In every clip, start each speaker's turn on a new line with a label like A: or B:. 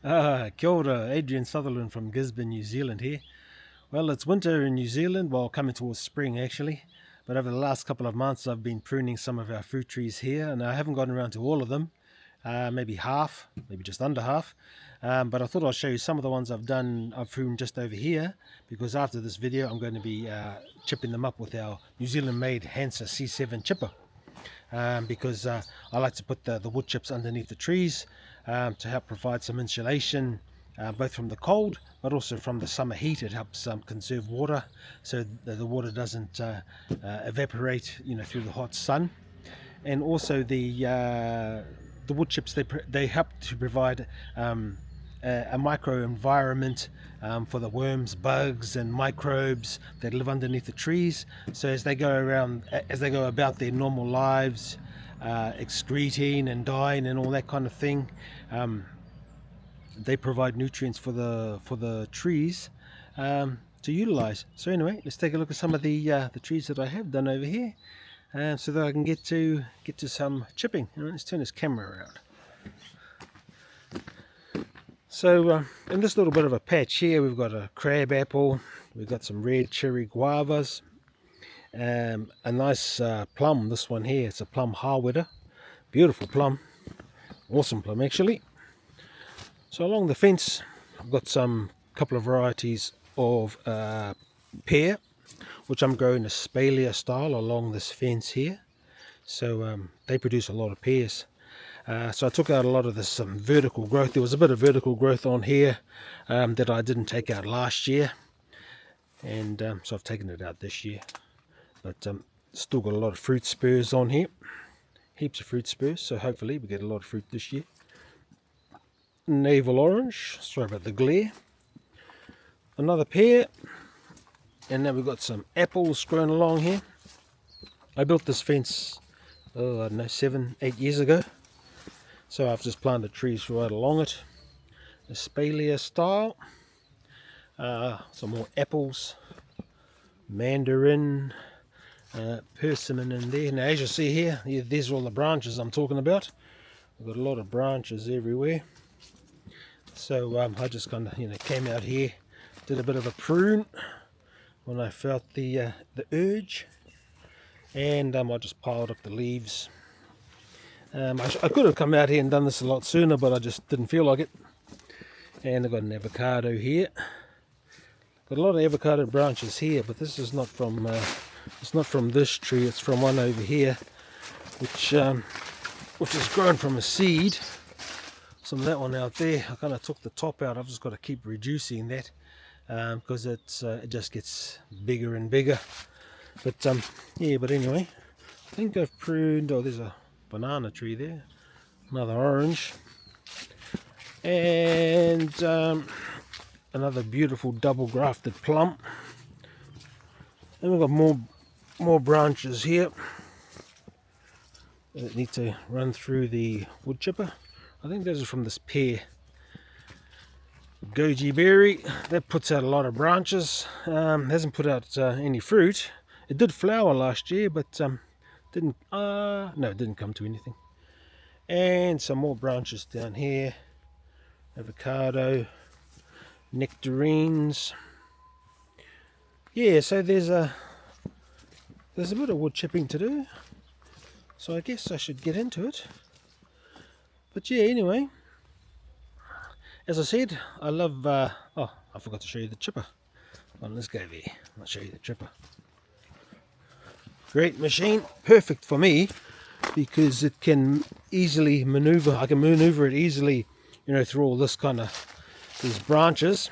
A: Kia ora, Adrian Sutherland from Gisborne, New Zealand here. Well, it's winter in New Zealand, well, coming towards spring actually. But over the last couple of months, I've been pruning some of our fruit trees here, and I haven't gotten around to all of them. Maybe half, maybe just under half. But I thought I'd show you some of the ones I've pruned just over here, because after this video, I'm going to be chipping them up with our New Zealand-made Hansa C7 chipper. Because I like to put the wood chips underneath the trees to help provide some insulation both from the cold but also from the summer heat. It helps conserve water so the water doesn't evaporate through the hot sun. And also the wood chips, they help to provide a microenvironment for the worms, bugs and microbes that live underneath the trees. So as they go about their normal lives, excreting and dying and all that kind of thing, they provide nutrients for the trees to utilize. So anyway, let's take a look at some of the trees that I have done over here, so that I can get to some chipping. Let's turn this camera around. So in this little bit of a patch here, we've got a crab apple, we've got some red cherry guavas, a nice plum. This one here, it's a plum harwedder, beautiful plum, awesome plum actually. So along the fence, I've got some couple of varieties of pear, which I'm growing a Spalia style along this fence here. So they produce a lot of pears. So I took out a lot of this vertical growth. There was a bit of vertical growth on here that I didn't take out last year, and so I've taken it out this year. But still got a lot of fruit spurs on here, heaps of fruit spurs, so hopefully we get a lot of fruit this year. Navel orange, sorry about the glare. Another pear, and then we've got some apples growing along here. I built this fence, I don't know, 7-8 years ago. So I've just planted trees right along it, a Spalia style. Some more apples, mandarin, persimmon in there. Now as you see here, there's all the branches I'm talking about. We've got a lot of branches everywhere. So I just kind of came out here, did a bit of a prune when I felt the urge, and I just piled up the leaves. I could have come out here and done this a lot sooner, but I just didn't feel like it. And I've got an avocado here. Got a lot of avocado branches here, but this is not from it's not from this tree. It's from one over here, which is grown from a seed. Some of that one out there, I kind of took the top out. I've just got to keep reducing that because it just gets bigger and bigger. But yeah, but anyway, I think I've pruned. Oh, there's a banana tree there, another orange, and another beautiful double grafted plum. And we've got more branches here that need to run through the wood chipper. I think those are from this pear, goji berry. That puts out a lot of branches. Hasn't put out any fruit. It did flower last year, but didn't no, it didn't come to anything. And some more branches down here, avocado, nectarines. Yeah, so there's a bit of wood chipping to do, so I guess I should get into it. But yeah, anyway, as I said, I love oh, I forgot to show you the chipper. Well, let's go there. I'll show you the chipper. Great machine, perfect for me because it can easily maneuver. I can maneuver it easily, through all this these branches.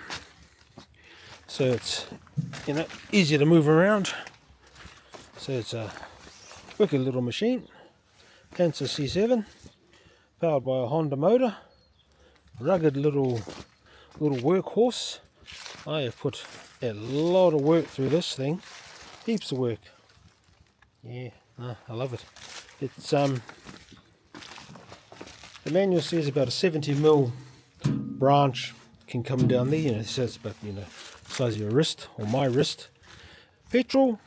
A: So it's easier to move around. So it's a wicked little machine. Hansa C7, powered by a Honda motor. Rugged little workhorse. I have put a lot of work through this thing, heaps of work. Yeah, I love it. It's the manual says about a 70mm branch can come down there. It says about the size of your wrist or my wrist. Petrol,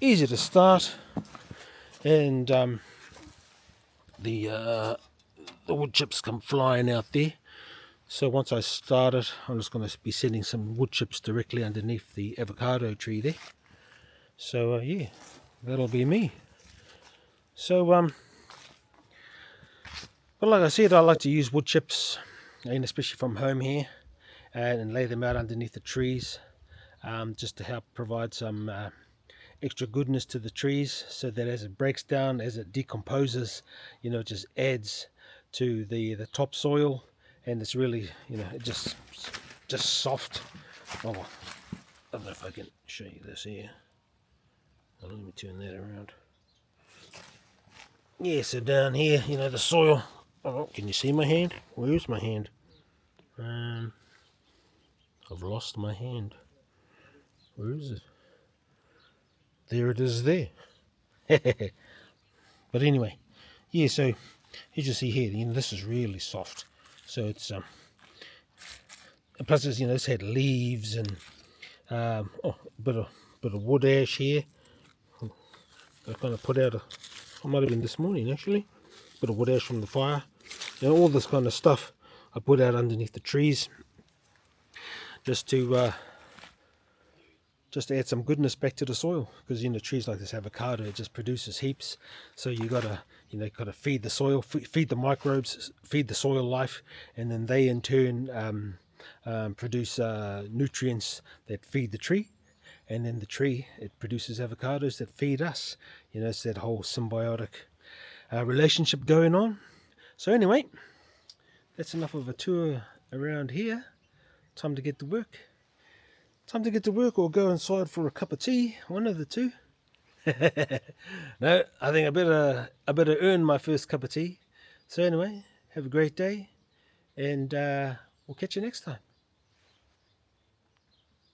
A: easy to start, and the wood chips come flying out there. So once I start it, I'm just going to be sending some wood chips directly underneath the avocado tree there. So yeah, that'll be me. So but like I said, I like to use wood chips, and especially from home here, and lay them out underneath the trees, just to help provide some extra goodness to the trees, so that as it breaks down, as it decomposes, it just adds to the topsoil, and it's really, it just soft. Oh, I don't know if I can show you this here. Oh, let me turn that around. Yeah, so down here, the soil. Oh, can you see my hand? Where's my hand? I've lost my hand. Where is it? There it is there. But anyway, yeah, so as you see here, this is really soft. So it's plus it's, it's had leaves and a bit of wood ash here. I kind of put out I might have been this morning actually, bit of wood ash from the fire. All this kind of stuff I put out underneath the trees, just to add some goodness back to the soil, because trees like this avocado, it just produces heaps. So you gotta feed the soil, feed the microbes, feed the soil life, and then they in turn produce nutrients that feed the tree, and then the tree, it produces avocados that feed us. It's that whole symbiotic relationship going on. So anyway, that's enough of a tour around here. Time to get to work. Time to get to work or go inside for a cup of tea. One of the two. No, I think I better earn my first cup of tea. So anyway, have a great day, and we'll catch you next time.